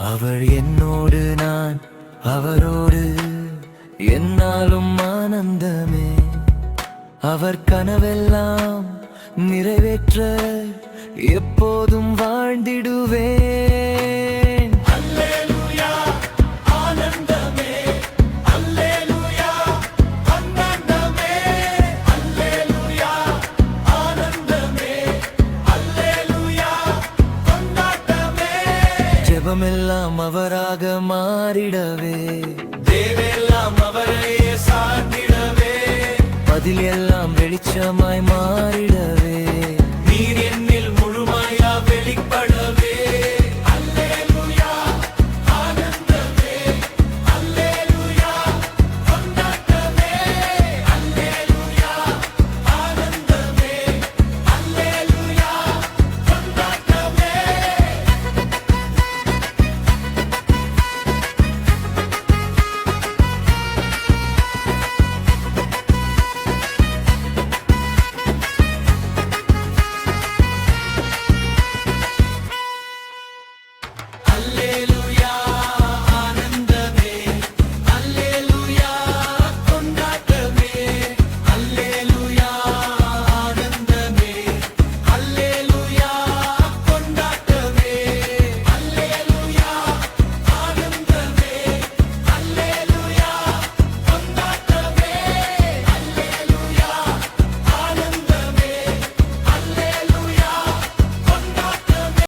அவள் என்னோடு நான் அவரோடு என்னாலும் ஆனந்தமே. அவர் கனவெல்லாம் நிறைவேற்ற எப்போதும் வாழ்ந்திடுவேன். அல்லேலூயா ஆனந்தமே, அல்லேலூயா ஆனந்தமே, அல்லேலூயா ஆனந்தமே, அல்லேலூயா கொண்டாட்டமே. ஜெபமெல்லாம் அவராக மாறிடவே, தேவெல்லாம் அவரையே சார்ந்திடவே, பதில் எல்லாம் வெளிச்சமாய் மாறிடவே, நீர் என்ன